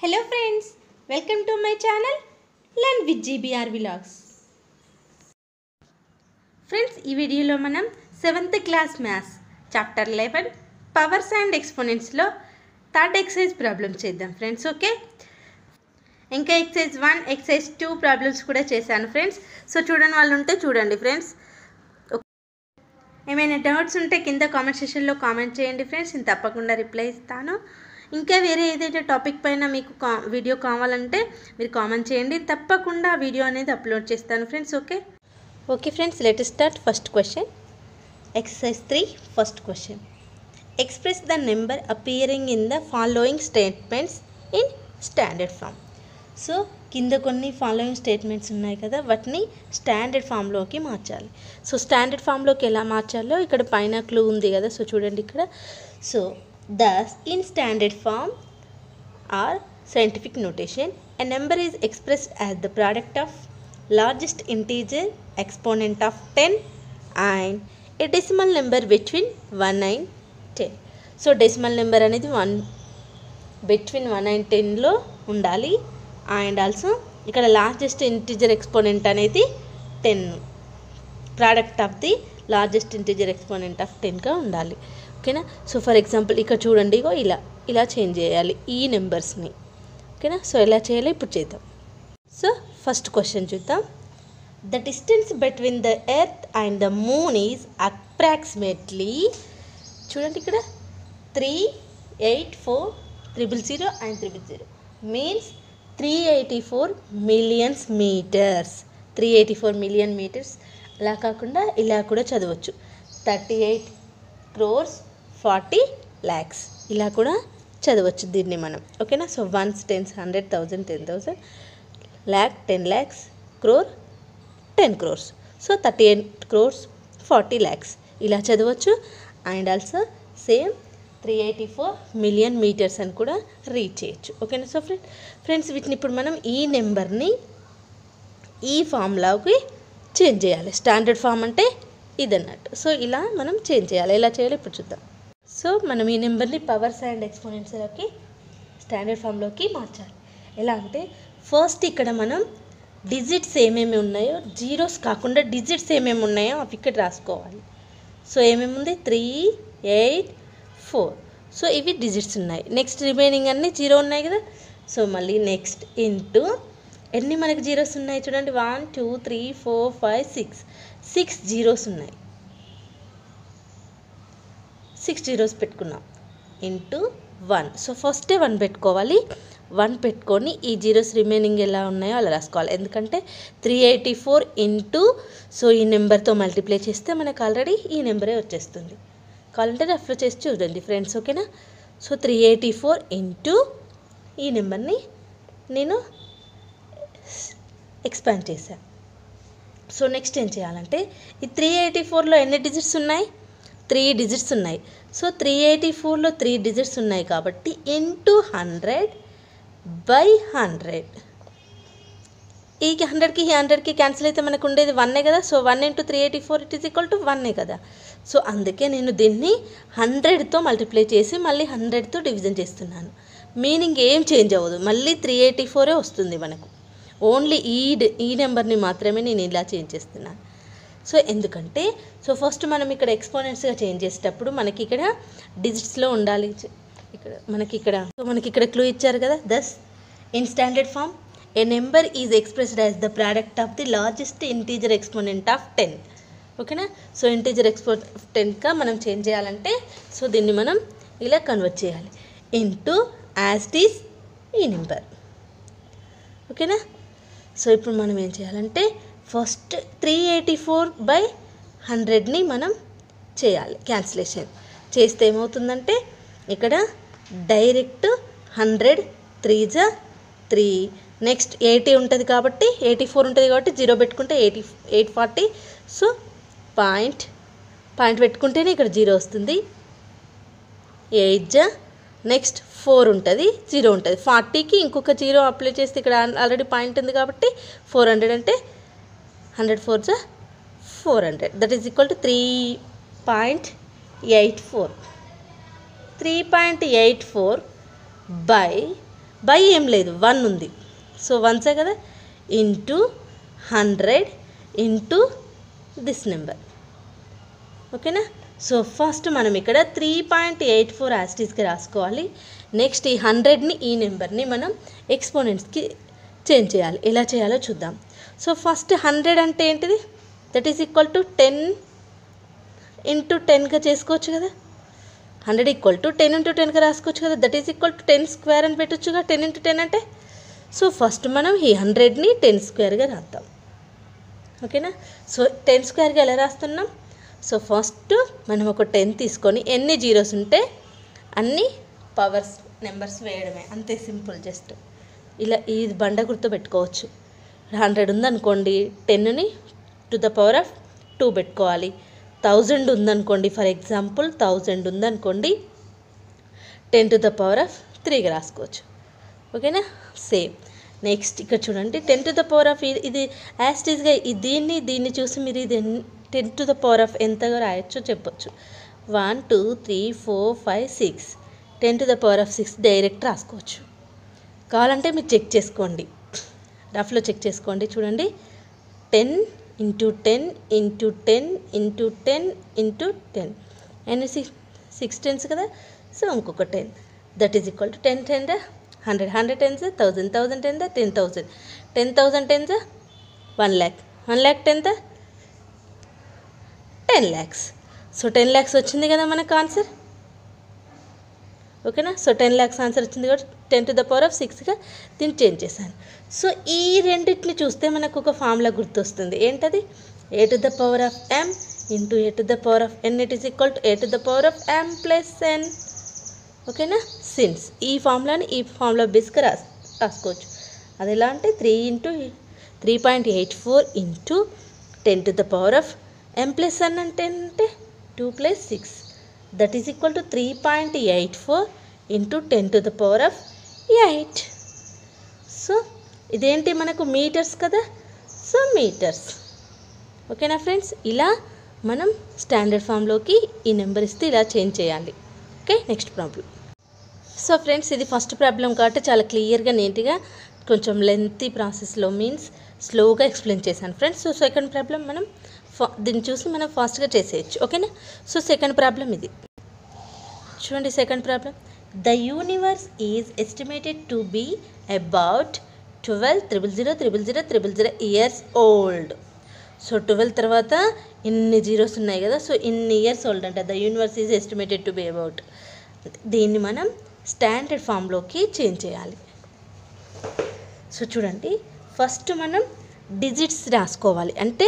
Hello friends, welcome to my channel Learn with GBR Vlogs. Friends, ఈ వీడియోలో మనం 7th class maths chapter 11 powers and exponents లో third exercise problem చేద్దాం friends. Okay, ఇంకా exercise 1 exercise 2 problems కూడా చేశాను friends. So చూడని వాళ్ళు ఉంటే చూడండి ఫ్రెండ్స్. ఏమైనా డౌట్స్ ఉంటే కింద కామెంట్ సెక్షన్లో కామెంట్ చేయండి ఫ్రెండ్స్, నేను తప్పకుండా రిప్లై ఇస్తాను. ఇంకా వేరే ఏదైతే టాపిక్ పైన మీకు వీడియో కావాలంటే మీరు కామెంట్ చేయండి, తప్పకుండా వీడియో అనేది అప్లోడ్ చేస్తాను friends. Okay friends, let us start. First question, exercise 3 first question. Express the number appearing in the following statements in standard form. So కింద కొన్ని ఫాలోయింగ్ స్టేట్మెంట్స్ ఉన్నాయి కదా, వాటిని స్టాండర్డ్ ఫామ్లోకి మార్చాలి. సో స్టాండర్డ్ ఫామ్లోకి ఎలా మార్చాలో ఇక్కడ పైన క్లూ ఉంది కదా, సో చూడండి ఇక్కడ. So thus in standard form or scientific notation, a number is expressed as the product of largest integer exponent of 10 and a decimal number between 1 and 10. so decimal number అనేది 1 between 1 and 10 లో ఉండాలి, and also ఇక్కడ largest integer exponent అనేది 10, product of the largest integer exponent of 10గా ఉండాలి. ఓకేనా. So for example ఇక్కడ చూడండి, ఇగో ఇలా చేంజ్ చేయాలి ఈ నెంబర్స్ని. ఓకేనా. సో ఎలా చేయాలి ఇప్పుడు చేద్దాం. సో ఫస్ట్ క్వశ్చన్ చూద్దాం. The distance between the earth and the moon is approximately, చూడండి ఇక్కడ 384,000 and 000 means 384 millions metres. 384 million metres. అలా కాకుండా ఇలా కూడా చదవచ్చు, 38 crores 40 lakhs ఇలా కూడా చదవచ్చు దీన్ని మనం. ఓకేనా. So 1 10 100 1000 10,000 lakh 10 lakhs crore 10 crores. So 38 crores 40 lakhs ఇలా చదవచ్చు. And also same 384 million metres అని కూడా రీడ్ చేయొచ్చు. ఓకేనా. సో ఫ్రెండ్స్ వీటిని ఇప్పుడు మనం ఈ నెంబర్ని ఈ ఫామ్లోకి చేంజ్ చేయాలి. స్టాండర్డ్ ఫామ్ అంటే ఇదన్నట్టు. సో ఇలా మనం చేంజ్ చేయాలి. ఎలా చేయాలి ఇప్పుడు చూద్దాం. సో మనం ఈ నెంబర్ని పవర్స్ అండ్ ఎక్స్పోనెంట్స్లోకి స్టాండర్డ్ ఫామ్లోకి మార్చాలి. ఎలా అంటే ఫస్ట్ ఇక్కడ మనం డిజిట్స్ ఏమేమి ఉన్నాయో, జీరోస్ కాకుండా డిజిట్స్ ఏమేమి ఉన్నాయో అవి ఇక్కడ రాసుకోవాలి. సో ఏమేమి ఉంది, 3 8 4. సో ఇవి డిజిట్స్ ఉన్నాయి. నెక్స్ట్ రిమైనింగ్ అన్నీ జీరో ఉన్నాయి కదా. సో మళ్ళీ నెక్స్ట్ ఇంటూ ఎన్ని మనకి జీరోస్ ఉన్నాయి చూడండి, 1 2 3 4 5 6 జీరోస్ ఉన్నాయి. 6 జీరోస్ పెట్టుకున్నాం ఇంటూ 1. సో ఫస్టే 1 పెట్టుకోవాలి. 1 పెట్టుకొని ఈ జీరోస్ రిమైనింగ్ ఎలా ఉన్నాయో అలా రాసుకోవాలి. ఎందుకంటే 384 ఇంటూ, సో ఈ నెంబర్తో మల్టిప్లై చేస్తే మనకు ఆల్రెడీ ఈ నెంబరే వచ్చేస్తుంది. కావాలంటే రఫ్లో చేసి చూడండి ఫ్రెండ్స్. ఓకేనా. సో 384 ఇంటూ ఈ నెంబర్ని నేను ఎక్స్పాండ్ చేశాను. సో నెక్స్ట్ ఏం చేయాలంటే ఈ 384లో ఎన్ని డిజిట్స్ ఉన్నాయి, 3 డిజిట్స్ ఉన్నాయి. సో 384లో 3 డిజిట్స్ ఉన్నాయి కాబట్టి ఇంటూ 100/100. ఈ 100కి 100కి క్యాన్సిల్ అయితే మనకు ఉండేది 1 కదా. So 1 × 384 it is equal to 1 కదా. సో అందుకే నేను దీన్ని 100తో మల్టిప్లై చేసి మళ్ళీ 100తో డివిజన్ చేస్తున్నాను. మీనింగ్ ఏం చేంజ్ అవ్వదు, మళ్ళీ 384 వస్తుంది మనకు. ఓన్లీ ఈ నెంబర్ని మాత్రమే నేను ఇలా చేంజ్ చేస్తున్నాను. సో ఎందుకంటే సో ఫస్ట్ మనం ఇక్కడ ఎక్స్పోనెంట్స్గా చేంజ్ చేసేటప్పుడు మనకి ఇక్కడ డిజిట్స్లో ఉండాలి. మనకి ఇక్కడ క్లూ ఇచ్చారు కదా. Thus in standard form a number is expressed as the product of the largest integer exponent of 10. ఓకేనా. సో ఇంటీజర్ ఎక్స్పోనెంట్ ఆఫ్ 10గా మనం చేంజ్ చేయాలంటే సో దీన్ని మనం ఇలా కన్వర్ట్ చేయాలి ఇంటూ యాజ్ ఇట్ ఈస్ ఈ నెంబర్. ఓకేనా. సో ఇప్పుడు మనం ఏం చేయాలంటే ఫస్ట్ 384/100ని మనం చేయాలి. క్యాన్సిలేషన్ చేస్తే ఏమవుతుందంటే ఇక్కడ డైరెక్ట్ 100 3 × 3, నెక్స్ట్ 80 ఉంటుంది కాబట్టి 84 ఉంటుంది కాబట్టి 0 పెట్టుకుంటే 840. సో పాయింట్ పెట్టుకుంటేనే ఇక్కడ 0 వస్తుంది. 8 నెక్స్ట్ 4 ఉంటుంది, 0 ఉంటుంది. 40కి ఇంకొక 0 అప్లై చేస్తే ఇక్కడ ఆల్రెడీ పాయింట్ ఉంది కాబట్టి 400 అంటే 100 4 400. That is equal to 3.84. 3.84 by by ఏం లేదు, 1 ఉంది. సో 1s కదా, ఇంటూ 100 ఇంటూ దిస్ నెంబర్. ఓకేనా. సో ఫస్ట్ మనం ఇక్కడ 3.84 యాస్టీస్కి రాసుకోవాలి. నెక్స్ట్ ఈ 100ని ఈ నెంబర్ని మనం ఎక్స్పోనెంట్స్కి చేంజ్ చేయాలి. ఎలా చేయాలో చూద్దాం. సో ఫస్ట్ 100 అంటే ఏంటిది, that is equal to 10 into 10గా చేసుకోవచ్చు కదా. 100 ఈక్వల్ టు 10 ఇంటూ 10గా రాసుకోవచ్చు కదా. That is equal to 10 square అని పెట్టొచ్చుగా, 10 ఇంటూ 10 అంటే. సో ఫస్ట్ మనం ఈ 100ని 10 స్క్వేర్గా రాద్దాం. ఓకేనా. సో 10 స్క్వేర్గా ఎలా రాస్తున్నాం. సో ఫస్ట్ మనం ఒక 10 తీసుకొని ఎన్ని జీరోస్ ఉంటే అన్ని పవర్స్ నెంబర్స్ వేయడమే, అంతే సింపుల్. జస్ట్ ఇలా ఈ బండ గుర్తు పెట్టుకోవచ్చు. 100 ఉందనుకోండి 10ని టు ద పవర్ ఆఫ్ 2 పెట్టుకోవాలి. 1000 ఉందనుకోండి, ఫర్ ఎగ్జాంపుల్ 1000 ఉందనుకోండి 10 టు ద పవర్ ఆఫ్ 3గా రాసుకోవచ్చు. ఓకేనా. సేమ్ నెక్స్ట్ ఇక్కడ చూడండి 10 టు ద పవర్ ఆఫ్ ఇది యాస్టీస్గా దీన్ని చూసి మీరు ఇది 10 టు ద పవర్ ఆఫ్ ఎంతగా రాయొచ్చో చెప్పొచ్చు. 1 2 3 4 5 6 10 to the power of 6 direct రాసుకోవచ్చు. కావాలంటే మీరు చెక్ చేసుకోండి, రఫ్లో చెక్ చేసుకోండి. చూడండి 10 into 10 into 10 into 10 into 10 and 6 10s కదా. సో ఇంకొక 10 that is equal to 10 10 100 100 10s 1000 1000 10 10,000 10,000 10s 1 lakh 1 lakh 10 10 lakhs. So 10 lakhs వచ్చింది కదా మనకు ఆన్సర్. ఓకేనా. సో 10 lakhs ఆన్సర్ వచ్చింది కాబట్టి 10 టు ద పవర్ ఆఫ్ 6గా దీన్ని చేంజ్ చేశాను. సో ఈ రెండింటిని చూస్తే మనకు ఒక ఫార్ములా గుర్తొస్తుంది. ఏంటది, a to the power of m into a to the power of n it is equal to a to the power of m plus n. ఓకేనా. సిన్స్ ఈ ఫార్ములా బేస్గా రాసుకోవచ్చు. అది ఎలా అంటే 3.84 into 10 to the power of m plus n అంటే 2 plus 6 that is equal to 3.84 into 10 to the power of 8. So ఇదేంటి మనకు మీటర్స్ కదా. So metres. ఓకేనా ఫ్రెండ్స్. ఇలా మనం స్టాండర్డ్ ఫామ్లోకి ఈ నెంబర్ ఇస్తే ఇలా చేంజ్ చేయాలి. Okay. Next problem. So friends ఇది ఫస్ట్ ప్రాబ్లం కాబట్టి చాలా క్లియర్గా నీట్గా కొంచెం లెంతీ ప్రాసెస్లో మీన్స్ స్లోగా ఎక్స్ప్లెయిన్ చేశాను ఫ్రెండ్స్. సో సెకండ్ ప్రాబ్లం మనం దీన్ని చూసి మనం ఫాస్ట్గా చేసేయచ్చు. ఓకేనా. సో సెకండ్ ప్రాబ్లం ఇది చూడండి. Second problem, the universe is estimated to be about 12,000,000,000 years old. So 12 తర్వాత ఇన్ని జీరోస్ ఉన్నాయి కదా. సో ఇన్ని ఇయర్స్ ఓల్డ్ అంటే the universe is estimated to be about. దీన్ని మనం స్టాండర్డ్ ఫామ్లోకి చేంజ్ చేయాలి. సో చూడండి ఫస్ట్ మనం డిజిట్స్ రాసుకోవాలి. అంటే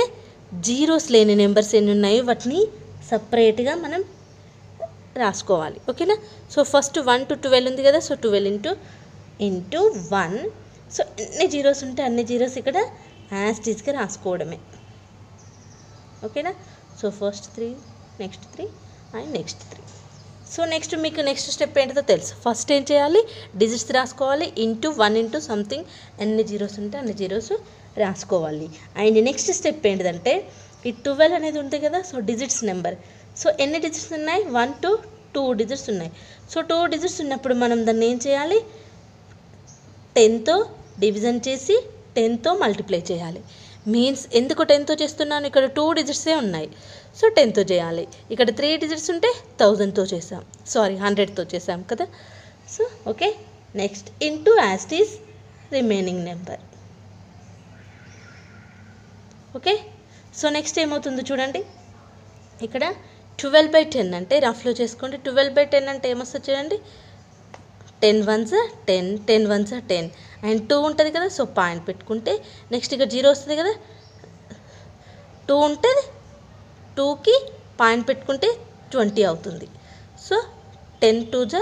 జీరోస్ లేని నెంబర్స్ ఎన్ని ఉన్నాయో వాటిని సపరేట్గా మనం రాసుకోవాలి. ఓకేనా. సో ఫస్ట్ 1 to 12 ఉంది కదా. So 12 into 1. సో ఎన్ని జీరోస్ ఉంటే అన్ని జీరోస్ ఇక్కడ యాస్టీస్గా రాసుకోవడమే. ఓకేనా. So first 3 next 3 and next 3. So next మీకు నెక్స్ట్ స్టెప్ ఏంటో తెలుసు. ఫస్ట్ ఏం చేయాలి, డిజిట్స్ రాసుకోవాలి. ఇంటూ 1 ఇంటూ సంథింగ్ ఎన్ని జీరోస్ ఉంటే అన్ని జీరోస్ రాసుకోవాలి. అండ్ నెక్స్ట్ స్టెప్ ఏంటిదంటే ఈ 12 అనేది ఉంది కదా. So digits number. సో ఎన్ని డిజిట్స్ ఉన్నాయి, 1 to 2 డిజిట్స్ ఉన్నాయి. సో 2 డిజిట్స్ ఉన్నప్పుడు మనం దాన్ని ఏం చేయాలి, 10తో డివిజన్ చేసి 10తో మల్టిప్లై చేయాలి. మీన్స్ ఎందుకు 10తో చేస్తున్నాను, ఇక్కడ 2 డిజిట్సే ఉన్నాయి. సో 10తో చేయాలి. ఇక్కడ 3 డిజిట్స్ ఉంటే 1000తో చేసాం, 100తో చేసాం కదా. So okay. Next into as it is remaining number. Okay. So next ఏమవుతుందో చూడండి. ఇక్కడ 12/10 అంటే రఫ్లో చేసుకోండి. 12/10 అంటే ఏమొస్తుంది చూడండి. 10 1s 10, 10 1s 10 అండ్ 2 ఉంటుంది కదా. సో పాయింట్ పెట్టుకుంటే నెక్స్ట్ ఇక్కడ 0 వస్తుంది కదా. 2 ఉంటుంది, 2కి పాయింట్ పెట్టుకుంటే 20 అవుతుంది. So 10 2s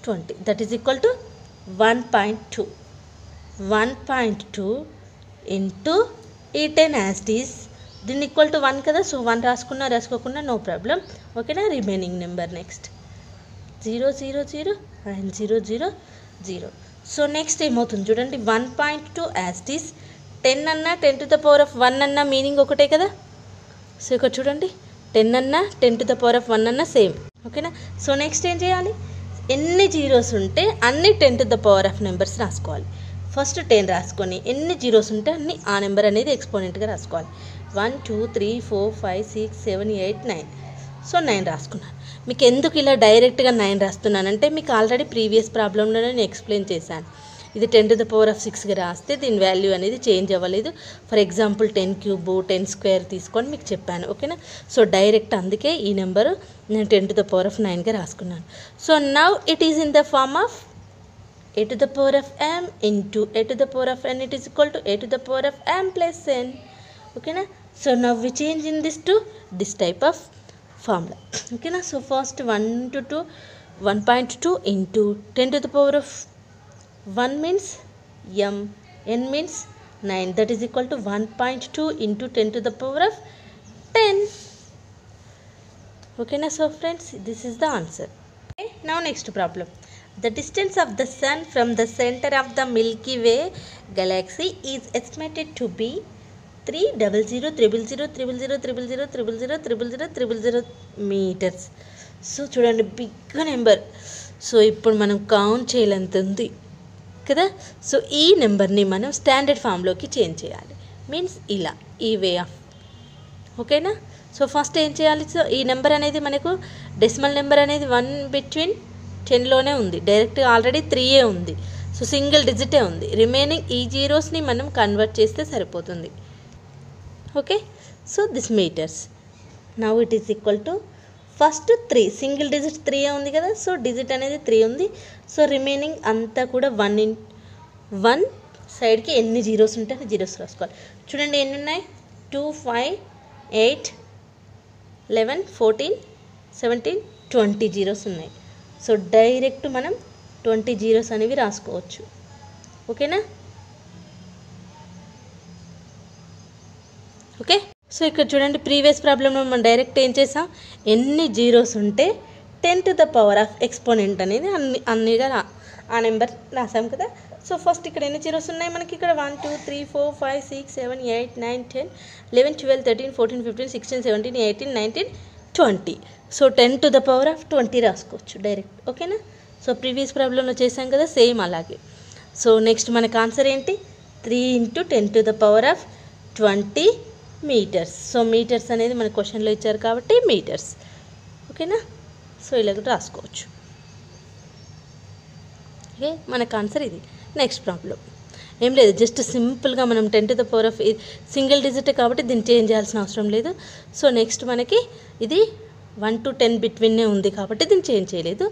20 that is equal to 1.2. 1.2 into ఈ 10 యాస్టీస్ దీన్ని ఈక్వల్ టు 1 కదా. సో 1 రాసుకోకుండా నో ప్రాబ్లం. ఓకేనా. Remaining number next 0 0 0 and 0 0 0. So next ఏమవుతుంది చూడండి. 1.2 యాస్టీస్ 10 అన్నా 10 to the power of 1 అన్నా మీనింగ్ ఒకటే కదా. సో ఇక్కడ చూడండి 10 అన్నా 10 to the power of 1 అన్నా సేమ్. ఓకేనా. సో నెక్స్ట్ ఏం చేయాలి, ఎన్ని జీరోస్ ఉంటే అన్ని 10 to the power of numbers రాసుకోవాలి. ఫస్ట్ 10 రాసుకొని ఎన్ని జీరోస్ ఉంటే అన్ని ఆ నెంబర్ అనేది ఎక్స్పోనెంట్గా రాసుకోవాలి. 1 2 3 4 5 6 7 8 9. సో 9 రాసుకున్నాను. మీకు ఎందుకు ఇలా డైరెక్ట్గా 9 రాస్తున్నానంటే మీకు ఆల్రెడీ ప్రీవియస్ ప్రాబ్లంలో నేను ఎక్స్ప్లెయిన్ చేశాను. ఇది 10 to the power of 6గా రాస్తే దీని వాల్యూ అనేది చేంజ్ అవ్వలేదు. ఫర్ ఎగ్జాంపుల్ 10 cube 10 square తీసుకొని మీకు చెప్పాను. ఓకేనా. సో డైరెక్ట్ అందుకే ఈ నెంబరు నేను 10 to the power of 9గా రాసుకున్నాను. So now it is in the form of a to the power of m into a to the power of n, it is equal to a to the power of m plus n. Okay na. So now we change in this to this type of formula. Okay na. So first 1.2 into 10 to the power of 1 means m, n means 9, that is equal to 1.2 into 10 to the power of 10. Okay na. So friends, this is the answer. Okay. Now next problem. The distance of the sun from the center of the Milky Way galaxy is estimated to be 300,000,000,000,000,000,000,000,000,000 meters. So చూడండి big number. So ఇప్పుడు మనం count చేయలేంత ఉంది కదా. So ఈ నెంబర్ని మనం standard ఫామ్లోకి change చేయాలి. మీన్స్ ఇలా ఈ వే ఆఫ్. ఓకేనా. సో ఫస్ట్ ఏం చేయాలి. సో ఈ నెంబర్ అనేది మనకు డెసిమల్ నెంబర్ అనేది 1 between 10లోనే ఉంది. డైరెక్ట్గా ఆల్రెడీ 3 ఉంది. సో సింగిల్ డిజిటే ఉంది. రిమైనింగ్ ఈ జీరోస్ని మనం కన్వర్ట్ చేస్తే సరిపోతుంది. Okay. So this metres now it is equal to first 3 single digit 3 ఉంది కదా. సో డిజిట్ అనేది 3 ఉంది. సో రిమైనింగ్ అంతా కూడా 1 సైడ్కి ఎన్ని జీరోస్ ఉంటే అన్ని జీరోస్ రాసుకోవాలి. చూడండి ఎన్ని ఉన్నాయి. 2 5 8 11 14 17 20 జీరోస్ ఉన్నాయి. సో డైరెక్ట్ మనం 20 జీరోస్ అనేవి రాసుకోవచ్చు. ఓకేనా. ఓకే. సో ఇక్కడ చూడండి ప్రీవియస్ ప్రాబ్లంలో మనం డైరెక్ట్ ఏం చేసాం, ఎన్ని జీరోస్ ఉంటే 10 to the power of exponent అనేది అన్నిగా ఆ నెంబర్ రాసాం కదా. సో ఫస్ట్ ఇక్కడ ఎన్ని జీరోస్ ఉన్నాయి మనకి. ఇక్కడ 1 2 3 4 5 6 7 8 9 10 11 12 13 14 15 16 17 18 19 20. So 10 to the power of 20 రాసుకోవచ్చు డైరెక్ట్. ఓకేనా. సో ప్రీవియస్ ప్రాబ్లంలో చేసాం కదా సేమ్ అలాగే. సో నెక్స్ట్ మనకు ఆన్సర్ ఏంటి, 3 into 10 to the power of 20 metres. So metres అనేది మన క్వశ్చన్లో ఇచ్చారు కాబట్టి మీటర్స్. ఓకేనా. సో ఇలాగ రాసుకోవచ్చు. ఓకే. మనకు ఆన్సర్ ఇది. నెక్స్ట్ ప్రాబ్లం ఏం లేదు, జస్ట్ సింపుల్గా మనం 10 to the power of single digit కాబట్టి దీన్ని చేంజ్ చేయాల్సిన అవసరం లేదు. సో నెక్స్ట్ మనకి ఇది 1 to 10 బిట్వీన్నే ఉంది కాబట్టి దీన్ని చేంజ్ చేయలేదు.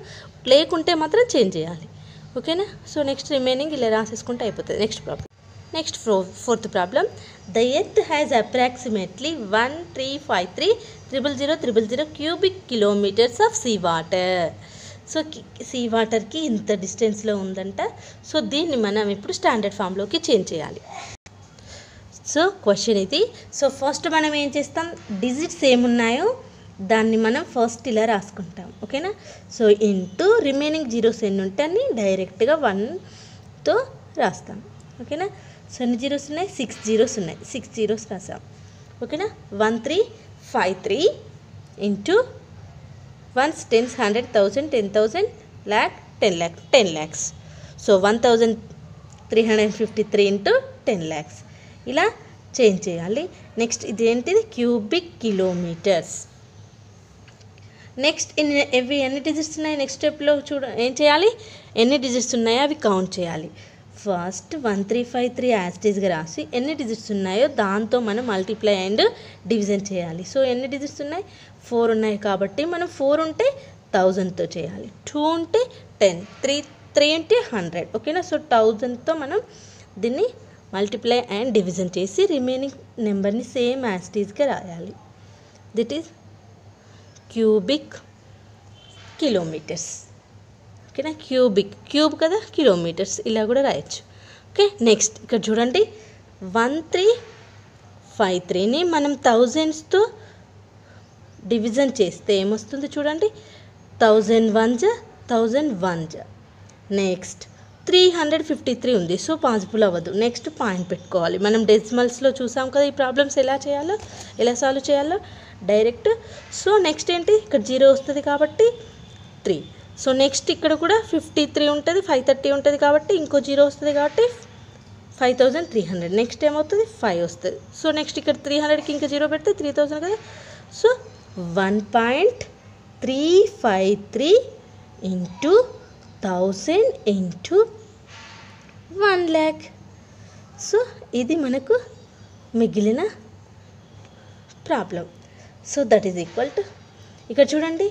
లేకుంటే మాత్రం చేంజ్ చేయాలి. ఓకేనా. సో నెక్స్ట్ రిమైనింగ్ ఇలా రాసేసుకుంటే అయిపోతుంది. Next problem. Next fourth problem. The earth has approximately 135300000 cubic kilometres of sea water. So sea వాటర్కి ఇంత డిస్టెన్స్లో ఉందంట. సో దీన్ని మనం ఇప్పుడు స్టాండర్డ్ ఫామ్లోకి చేంజ్ చేయాలి. సో క్వశ్చన్ ఇది. సో ఫస్ట్ మనం ఏం చేస్తాం, డిజిట్స్ ఏమున్నాయో దాన్ని మనం ఫస్ట్ ఇలా రాసుకుంటాం. ఓకేనా. సో ఇంటూ రిమైనింగ్ జీరోస్ ఎన్ని ఉంటే అన్ని డైరెక్ట్గా 1తో రాస్తాం. ఓకేనా. సో ఎన్ని జీరోస్ ఉన్నాయి, 6 జీరోస్ ఉన్నాయి. 6 జీరోస్ రాసాం. ఓకేనా. 1353 into 1s 10s 100 1000 10,000 lakh 10 lakh 10 lakhs. So 1353 into 10 lakhs ఇలా చేంజ్ చేయాలి. నెక్స్ట్ ఇదేంటిది, క్యూబిక్ కిలోమీటర్స్. నెక్స్ట్ ఇవి ఎన్ని డిజిట్స్ ఉన్నాయి, నెక్స్ట్ స్టెప్లో ఏం చేయాలి, ఎన్ని డిజిట్స్ ఉన్నాయో అవి కౌంట్ చేయాలి. ఫస్ట్ 1353 యాస్టీస్గా రాసి ఎన్ని డిజిట్స్ ఉన్నాయో దాంతో మనం మల్టిప్లై అండ్ డివిజన్ చేయాలి. సో ఎన్ని డిజిట్స్ ఉన్నాయి, 4 ఉన్నాయి కాబట్టి మనం 4 ఉంటే 1000తో చేయాలి, 2 ఉంటే 10, 3 ఉంటే 100. ఓకేనా. సో 1000తో మనం దీన్ని మల్టిప్లై అండ్ డివిజన్ చేసి రిమైనింగ్ నెంబర్ని సేమ్ యాస్టీస్గా రాయాలి. దిట్ ఈస్ క్యూబిక్ కిలోమీటర్స్. ఓకేనా. క్యూబ్ కదా, కిలోమీటర్స్ ఇలా కూడా రాయొచ్చు. ఓకే. నెక్స్ట్ ఇక్కడ చూడండి 1353ని మనం 1000స్తో డివిజన్ చేస్తే ఏమొస్తుంది చూడండి, 1001 నెక్స్ట్ 353 ఉంది. సో పాసిబుల్ అవ్వదు. నెక్స్ట్ పాయింట్ పెట్టుకోవాలి. మనం డెసిమల్స్లో చూసాం కదా ఈ ప్రాబ్లమ్స్ ఎలా సాల్వ్ చేయాలో డైరెక్ట్. సో నెక్స్ట్ ఏంటి, ఇక్కడ 0 వస్తుంది కాబట్టి 3. సో నెక్స్ట్ ఇక్కడ కూడా 53 ఉంటుంది, 530 ఉంటుంది కాబట్టి ఇంకో 0 వస్తుంది కాబట్టి 5300. నెక్స్ట్ ఏమవుతుంది 5 వస్తుంది. సో నెక్స్ట్ ఇక్కడ 300కి ఇంకా 0 పెడితే 3000 కదా. So 1.353 into 1000 into 1 lakh. So ఇది మనకు మిగిలిన problem. So that is equal to ఇక్కడ చూడండి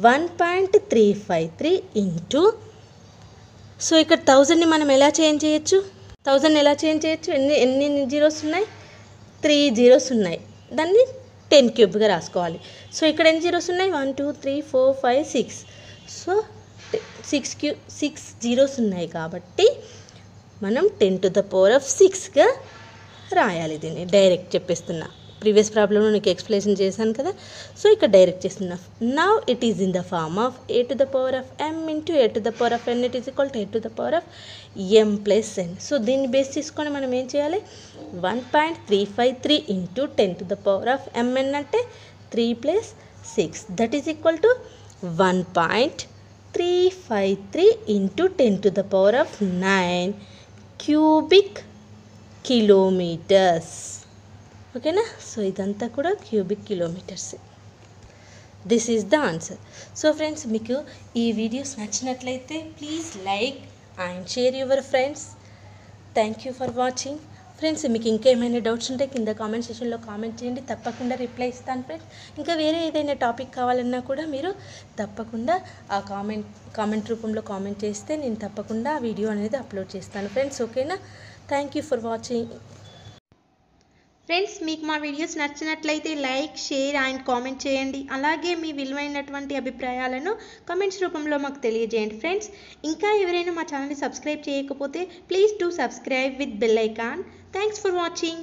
1.353 ఇంటూ, సో ఇక్కడ 1000ని మనం ఎలా చేంజ్ చేయొచ్చు, 1000 ఎలా చేంజ్ చేయొచ్చు, ఎన్ని జీరోస్ ఉన్నాయి, 3 జీరోస్ ఉన్నాయి, దాన్ని 10 క్యూబ్గా రాసుకోవాలి. సో ఇక్కడ ఎన్ని జీరోస్ ఉన్నాయి, 1 2 3 4 5 6. సో 6 జీరోస్ ఉన్నాయి కాబట్టి మనం 10⁶ రాయాలి. దీన్ని డైరెక్ట్ చెప్పేస్తున్నా, ప్రీవియస్ ప్రాబ్లంలో నీకు ఎక్స్ప్లెనేషన్ చేశాను కదా. సో ఇక్కడ డైరెక్ట్ చేస్తున్నా. Now it is in the form of a⁴m into a⁴n it is equal to a⁴m plus n. So దీన్ని బేస్ చేసుకొని మనం ఏం చేయాలి, 1.353 ఇంటూ 10⁴mn అంటే 3 + 6 that is equal to 1.353 into 10⁹ cubic kilometres. ఓకేనా. సో ఇదంతా కూడా cubic kilometres. This is the answer. So friends, మీకు ఈ వీడియోస్ నచ్చినట్లయితే please like and share your friends. Thank you for watching. Friends, మీకు ఇంకేమైనా డౌట్స్ ఉంటే కింద కామెంట్ సెక్షన్లో కామెంట్ చేయండి, తప్పకుండా రిప్లై ఇస్తాను ఫ్రెండ్స్. ఇంకా వేరే ఏదైనా టాపిక్ కావాలన్నా కూడా మీరు తప్పకుండా ఆ కామెంట్ రూపంలో కామెంట్ చేస్తే నేను తప్పకుండా ఆ వీడియో అనేది అప్లోడ్ చేస్తాను ఫ్రెండ్స్. ఓకేనా. Thank you for watching. Friends, మీకు మా వీడియోస్ నచ్చినట్లయితే లైక్, షేర్ అండ్ కామెంట్ చేయండి. అలాగే మీ విలువైనటువంటి అభిప్రాయాలను కామెంట్స్ రూపంలో మాకు తెలియజేయండి ఫ్రెండ్స్. ఇంకా ఎవరైనా మా ఛానల్ని సబ్స్క్రైబ్ చేయకపోతే please do subscribe with bell icon. Thanks for watching.